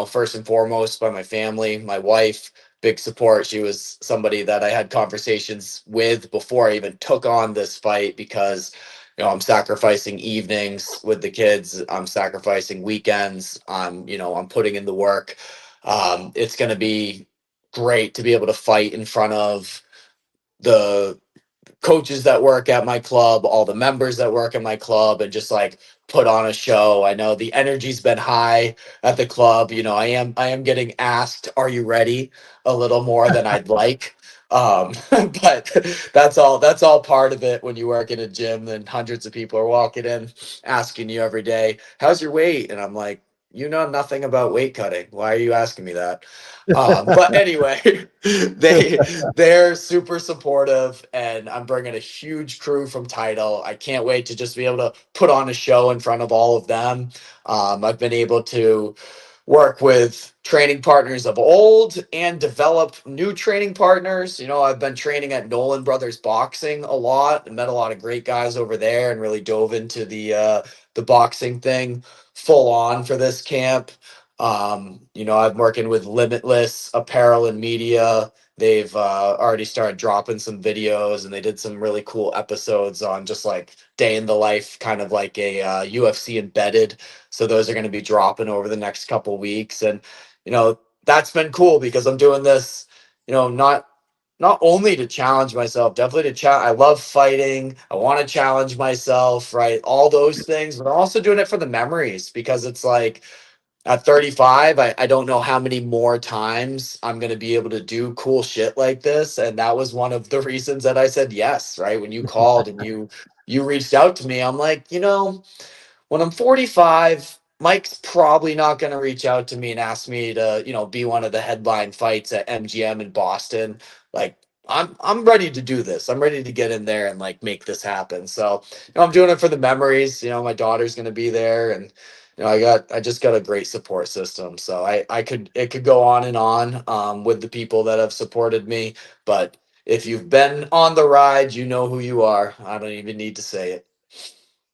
first and foremost by my family, my wife, big support. She was somebody that I had conversations with before I even took on this fight because, I'm sacrificing evenings with the kids, I'm sacrificing weekends, I'm putting in the work. It's going to be great to be able to fight in front of the coaches that work at my club, all the members that work at my club, and just like put on a show. I know the energy's been high at the club. I am getting asked, "Are you ready?" a little more than I'd like. But that's all part of it when you work in a gym and hundreds of people are walking in asking you every day, "How's your weight?" And I'm like, "You know nothing about weight cutting. Why are you asking me that?" But anyway, they're super supportive, and I'm bringing a huge crew from Title. I can't wait to just be able to put on a show in front of all of them. I've been able to work with training partners of old and develop new training partners. I've been training at Nolan Brothers Boxing a lot and met a lot of great guys over there and really dove into the boxing thing full on for this camp. I'm working with Limitless Apparel and Media. They've already started dropping some videos, and they did some really cool episodes on just like day in the life, kind of like a UFC embedded. So those are going to be dropping over the next couple weeks, and that's been cool because I'm doing this, not only to challenge myself, definitely to I love fighting. I want to challenge myself, right? All those things, but I'm also doing it for the memories because it's like at 35, I don't know how many more times I'm going to be able to do cool shit like this. And that was one of the reasons that I said yes, right? When you called and you reached out to me, I'm like, when I'm 45, Mike's probably not going to reach out to me and ask me to, be one of the headline fights at MGM in Boston. Like, I'm ready to do this. I'm ready to get in there and like make this happen. So, I'm doing it for the memories. My daughter's going to be there, and I just got a great support system. So it could go on and on with the people that have supported me. But if you've been on the ride, you know who you are. I don't even need to say it.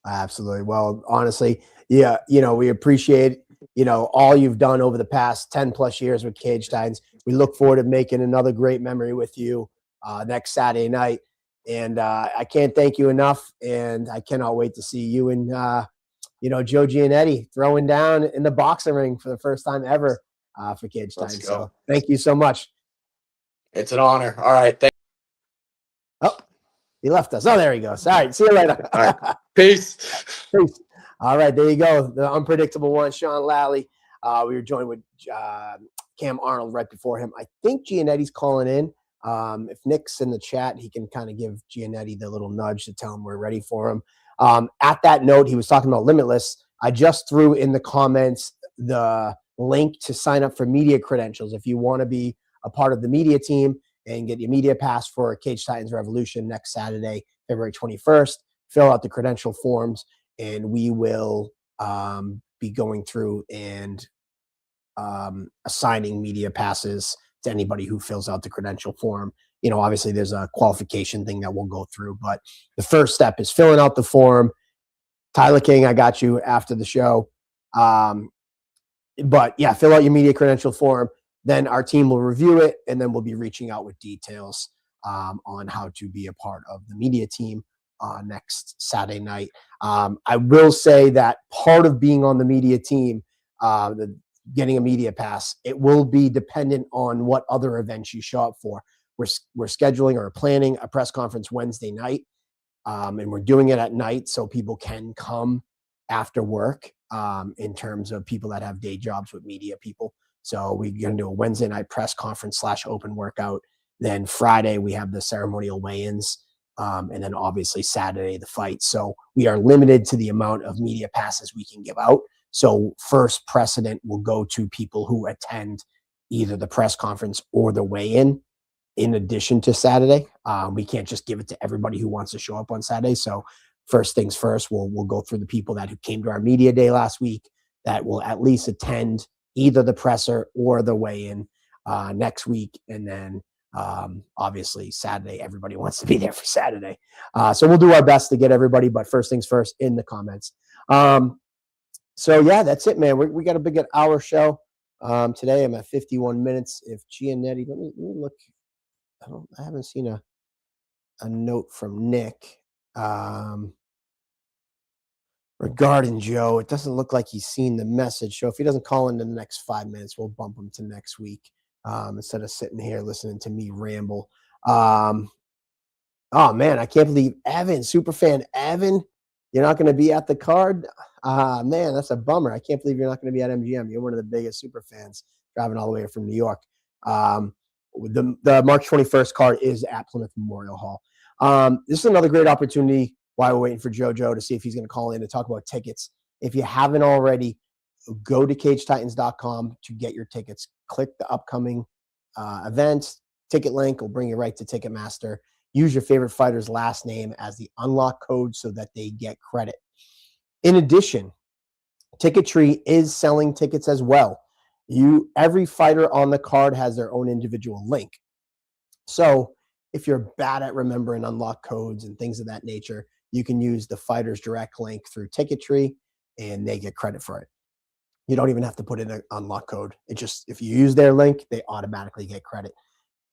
Absolutely. Well, honestly, yeah, we appreciate, all you've done over the past 10 plus years with Cage Titans. We look forward to making another great memory with you next Saturday night. And I can't thank you enough. And I cannot wait to see you and, Joe Giannetti throwing down in the boxing ring for the first time ever for Cage Titans. So thank you so much. It's an honor. All right. Oh, he left us. Oh, there he goes. All right. See you later. All right. Peace. Peace. All right. There you go. The unpredictable one, Sean Lally. We were joined with Cam Arnold right before him. I think Giannetti's calling in. If Nick's in the chat, he can kind of give Giannetti the little nudge to tell him we're ready for him. At that note, he was talking about Limitless. I just threw in the comments the link to sign up for media credentials. If you want to be a part of the media team and get your media pass for Cage Titans Revolution next Saturday, February 21st, fill out the credential forms, and we will be going through and assigning media passes to anybody who fills out the credential form. Obviously there's a qualification thing that we'll go through, but the first step is filling out the form. Tyler King, I got you after the show. But yeah, fill out your media credential form. Then our team will review it, and then we'll be reaching out with details on how to be a part of the media team next Saturday night. I will say that part of being on the media team, getting a media pass, it will be dependent on what other events you show up for. We're scheduling or planning a press conference Wednesday night, and we're doing it at night so people can come after work, in terms of people that have day jobs with media people. So we're going to do a Wednesday night press conference / open workout. Then Friday we have the ceremonial weigh-ins, and then obviously Saturday the fight. So we are limited to the amount of media passes we can give out. So first precedent will go to people who attend either the press conference or the weigh-in in addition to Saturday. We can't just give it to everybody who wants to show up on Saturday. So first things first, we'll go through the people that who came to our media day last week that will at least attend either the presser or the weigh-in next week. And then obviously Saturday, everybody wants to be there for Saturday. So we'll do our best to get everybody, but first things first in the comments. So yeah, that's it, man. We got a big hour show. Today I'm at 51 minutes. If Giannetti, let me look. I haven't seen a note from Nick regarding Joe. It doesn't look like he's seen the message. So if he doesn't call in the next 5 minutes, we'll bump him to next week, instead of sitting here listening to me ramble. Oh man, I can't believe Evan, superfan Evan, you're not going to be at the card. Man, that's a bummer. I can't believe you're not going to be at MGM. You're one of the biggest super fans, driving all the way from New York. The March 21st card is at Plymouth Memorial Hall. This is another great opportunity while we're waiting for JoJo to see if he's going to call in to talk about tickets. If you haven't already, go to cagetitans.com to get your tickets. Click the upcoming events. Ticket link will bring you right to Ticketmaster. Use your favorite fighter's last name as the unlock code so that they get credit. In addition, Tickettree is selling tickets as well. Every fighter on the card has their own individual link. So if you're bad at remembering unlock codes and things of that nature, you can use the fighter's direct link through Tickettree and they get credit for it. You don't even have to put in an unlock code. It just, if you use their link, they automatically get credit.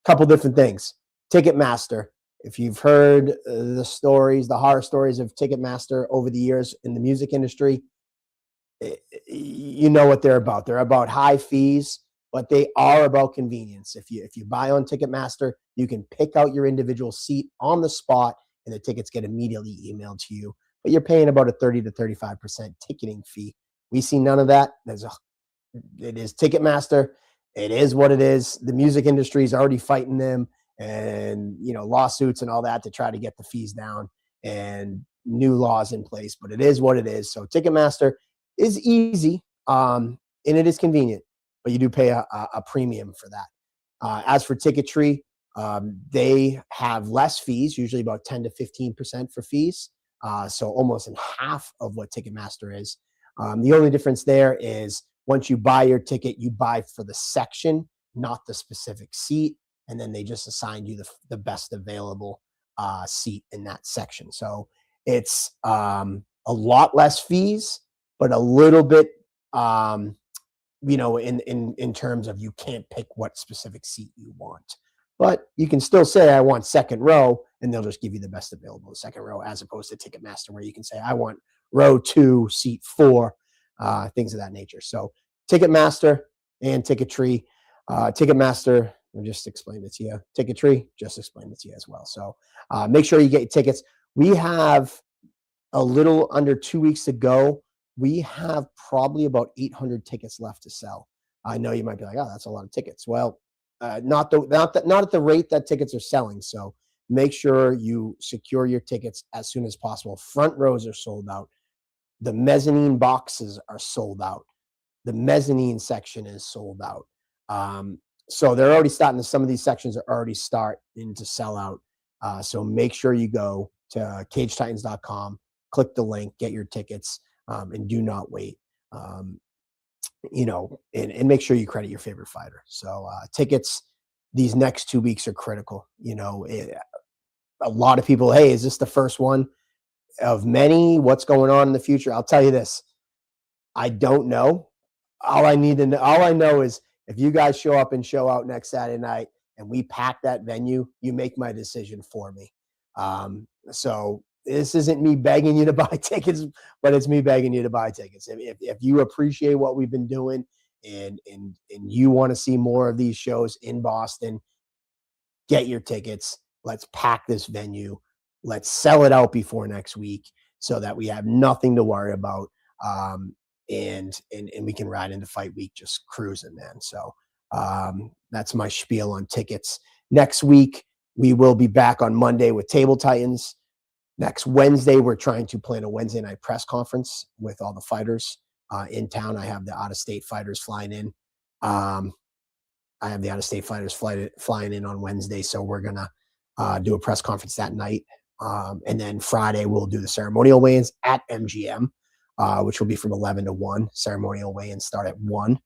Couple different things. Ticketmaster. If you've heard the horror stories of Ticketmaster over the years in the music industry, you know what they're about. They're about high fees, but they are about convenience. If you buy on Ticketmaster, you can pick out your individual seat on the spot, and the tickets get immediately emailed to you. But you're paying about a 30 to 35% ticketing fee. We see none of that. It is Ticketmaster. It is what it is. The music industry is already fighting them, and lawsuits and all that to try to get the fees down and new laws in place. But it is what it is. So Ticketmaster is easy, and it is convenient, but you do pay a premium for that. As for Tickettree, they have less fees, usually about 10 to 15% for fees. So almost in half of what Ticketmaster is. The only difference there is once you buy your ticket, you buy for the section, not the specific seat. And then they just assign you the best available seat in that section. So it's a lot less fees, but a little bit, in terms of you can't pick what specific seat you want. But you can still say, I want second row, and they'll just give you the best available second row, as opposed to Ticketmaster, where you can say, I want row 2, seat 4, things of that nature. So Ticketmaster and Tickettree. Ticketmaster, I just explained it to you. Tickettree, just explained it to you as well. So make sure you get your tickets. We have a little under 2 weeks to go. We have probably about 800 tickets left to sell. I know you might be like, oh, that's a lot of tickets. Well, not at the rate that tickets are selling. So make sure you secure your tickets as soon as possible. Front rows are sold out. The mezzanine boxes are sold out. The mezzanine section is sold out. So they're already starting some of these sections are already starting to sell out. So make sure you go to cagetitans.com, click the link, get your tickets, and do not wait. And make sure you credit your favorite fighter. So tickets these next 2 weeks are critical. A lot of people, hey, is this the first one of many? What's going on in the future? I'll tell you this. I don't know. All I know is if you guys show up and show out next Saturday night and we pack that venue, you make my decision for me. So this isn't me begging you to buy tickets, but it's me begging you to buy tickets. If you appreciate what we've been doing and you want to see more of these shows in Boston, get your tickets. Let's pack this venue. Let's sell it out before next week so that we have nothing to worry about. And we can ride into fight week just cruising, man. So that's my spiel on tickets. Next week, we will be back on Monday with Table Titans. Next Wednesday, we're trying to plan a Wednesday night press conference with all the fighters in town. I have the out-of-state fighters flying in. I have the out-of-state fighters flying in on Wednesday, so we're going to do a press conference that night. And then Friday, we'll do the ceremonial weigh-ins at MGM, which will be from 11 to 1. Ceremonial weigh-ins start at 1.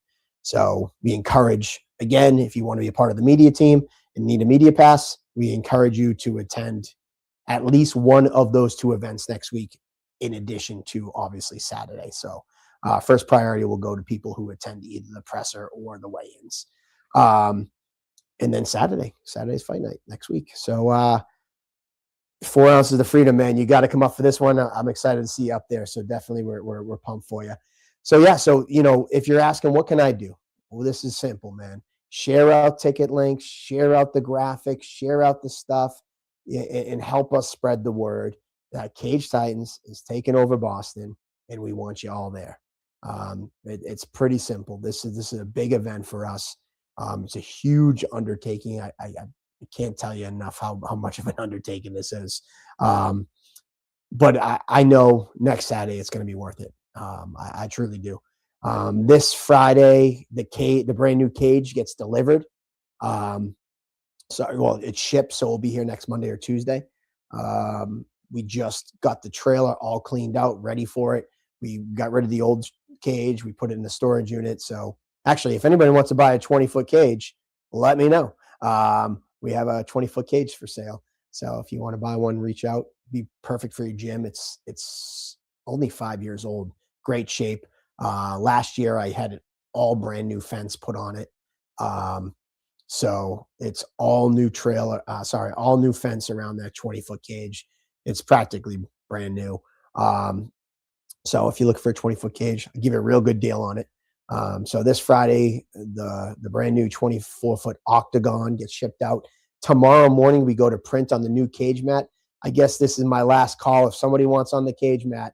So we encourage, again, if you want to be a part of the media team and need a media pass, we encourage you to attend at least one of those two events next week, in addition to, obviously, Saturday. So first priority will go to people who attend either the presser or the weigh-ins. And then Saturday's fight night next week. So 4 ounces of freedom, man. You got to come up for this one. I'm excited to see you up there. So definitely we're pumped for you. So yeah, so if you're asking what can I do? Well, this is simple, man. Share out ticket links, share out the graphics, share out the stuff, and help us spread the word that Cage Titans is taking over Boston, and we want you all there. It's pretty simple. This is a big event for us. It's a huge undertaking. I can't tell you enough how much of an undertaking this is. But I know next Saturday it's going to be worth it. I truly do. This Friday, the brand new cage gets delivered. It ships, so we'll be here next Monday or Tuesday. We just got the trailer all cleaned out, ready for it. We got rid of the old cage. We put it in the storage unit. So actually, if anybody wants to buy a 20-foot cage, let me know. We have a 20-foot cage for sale. So if you want to buy one, reach out. Be perfect for your gym. It's only 5 years old. Great shape. Last year, I had an all brand new fence put on it. So it's all new all new fence around that 20-foot cage. It's practically brand new. So if you look for a 20-foot cage, I'll give you a real good deal on it. So this Friday, the brand new 24-foot octagon gets shipped out. Tomorrow morning, we go to print on the new cage mat. I guess this is my last call. If somebody wants on the cage mat,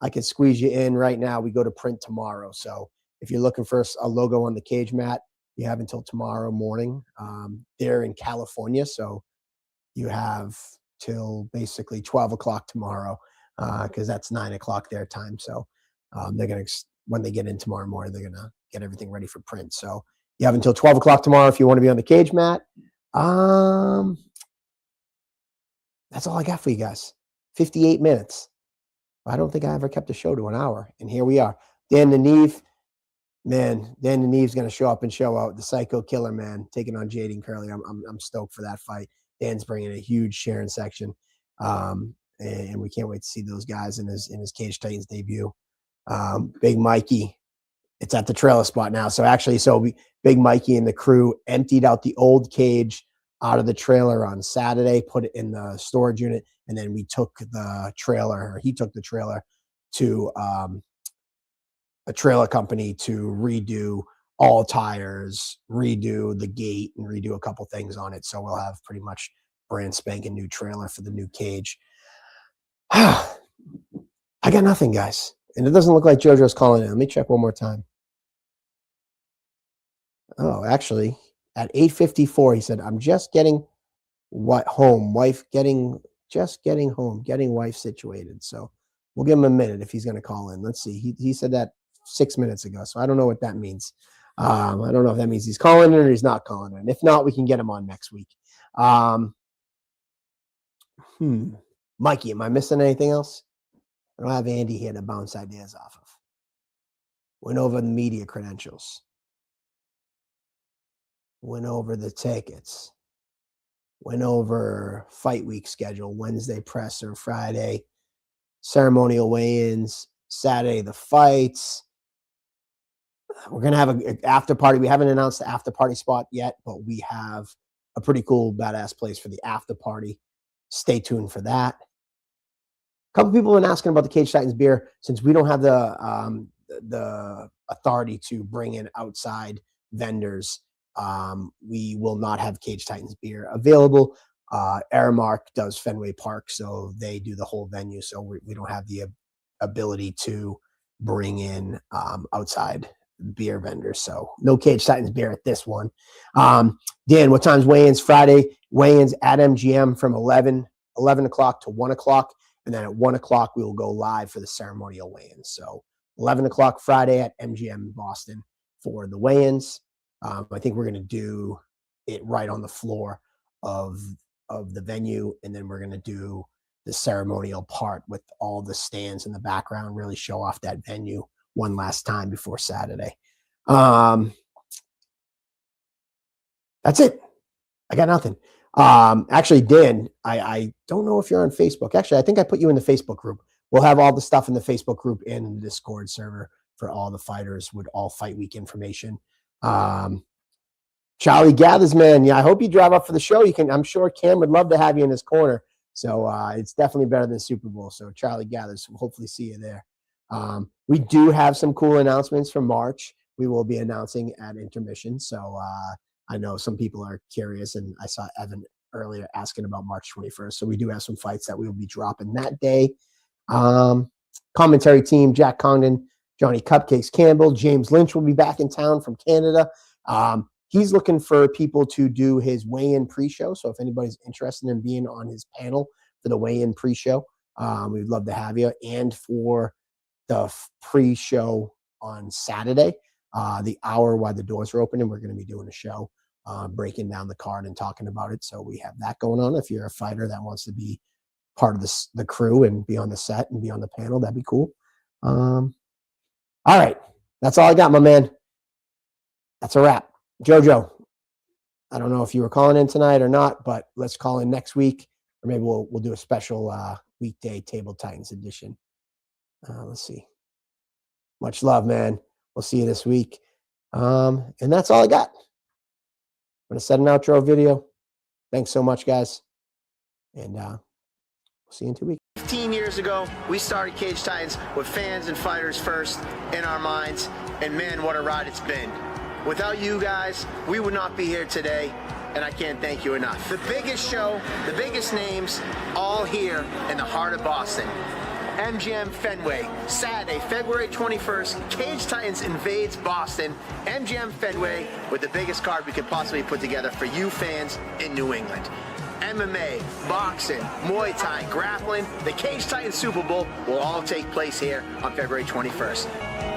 I can squeeze you in right now. We go to print tomorrow. So if you're looking for a logo on the cage mat, you have until tomorrow morning. They're in California, so you have till basically 12 o'clock tomorrow because that's 9 o'clock their time. So they're going to, when they get in tomorrow morning, they're going to get everything ready for print. So you have until 12 o'clock tomorrow if you want to be on the cage mat. That's all I got for you guys. 58 minutes. I don't think I ever kept a show to an hour. And here we are. Dan the Neve. Man, Dan the Neve's going to show up and show out. The Psycho Killer, man, taking on Jaden Curley. I'm stoked for that fight. Dan's bringing a huge sharing section. And we can't wait to see those guys in his Cage Titans debut. Big Mikey, it's at the trailer spot now. So actually, Big Mikey and the crew emptied out the old cage out of the trailer on Saturday, put it in the storage unit, and then he took the trailer to a trailer company to redo all tires, redo the gate, and redo a couple things on it. So we'll have pretty much brand spanking new trailer for the new cage. I got nothing, guys. And it doesn't look like JoJo's calling in. Let me check one more time. Oh, actually, at 8:54, he said, I'm just getting home, getting wife situated. So we'll give him a minute if he's going to call in. Let's see. He said that 6 minutes ago, so I don't know what that means. I don't know if that means he's calling in or he's not calling in. If not, we can get him on next week. Mikey, am I missing anything else? I don't have Andy here to bounce ideas off of. Went over the media credentials. Went over the tickets. Went over fight week schedule, Wednesday presser, Friday ceremonial weigh-ins, Saturday the fights. we're going to have an after party. We haven't announced the after party spot yet, but we have a pretty cool, badass place for the after party. Stay tuned for that. A couple people have been asking about the Cage Titans beer. Since we don't have the authority to bring in outside vendors, we will not have Cage Titans beer available. Aramark does Fenway Park, so they do the whole venue. So we don't have the ability to bring in outside beer vendors. So no Cage Titans beer at this one. Dan, what time's weigh-ins? Friday weigh-ins at MGM from 11 o'clock to 1 o'clock. And then at 1 o'clock, we will go live for the ceremonial weigh-ins. So 11 o'clock Friday at MGM Boston for the weigh-ins. I think we're going to do it right on the floor of the venue. And then we're going to do the ceremonial part with all the stands in the background, really show off that venue one last time before Saturday. That's it. I got nothing. Actually, Dan, I don't know if you're on Facebook. Actually, I think I put you in the Facebook group. We'll have all the stuff in the Facebook group and the Discord server for all the fighters with all fight week information. Charlie Gathers, man. Yeah, I hope you drive up for the show. I'm sure Cam would love to have you in his corner. So it's definitely better than Super Bowl. So Charlie Gathers, we'll hopefully see you there. We do have some cool announcements for March. We will be announcing at intermission. So I know some people are curious, and I saw Evan earlier asking about March 21st. So we do have some fights that we will be dropping that day. Commentary team, Jack Condon, Johnny Cupcakes Campbell, James Lynch will be back in town from Canada. He's looking for people to do his weigh-in pre-show. So if anybody's interested in being on his panel for the weigh-in pre-show, we'd love to have you. And for the pre-show on Saturday, the hour while the doors are open, and we're going to be doing a show breaking down the card and talking about it. So we have that going on. If you're a fighter that wants to be part of the crew and be on the set and be on the panel, that'd be cool. All right. That's all I got, my man. That's a wrap. Jojo, I don't know if you were calling in tonight or not, but let's call in next week, or maybe we'll do a special weekday Table Titans edition. Let's see. Much love, man. We'll see you this week. And that's all I got. I'm going to set an outro video. Thanks so much, guys. And we'll see you in 2 weeks. 15 years ago, we started Cage Titans with fans and fighters first in our minds. And man, what a ride it's been. Without you guys, we would not be here today, and I can't thank you enough. The biggest show, the biggest names, all here in the heart of Boston. MGM Fenway, Saturday, February 21st, Cage Titans invades Boston. MGM Fenway with the biggest card we could possibly put together for you fans in New England. MMA, boxing, Muay Thai, grappling, the Cage Titans Super Bowl will all take place here on February 21st.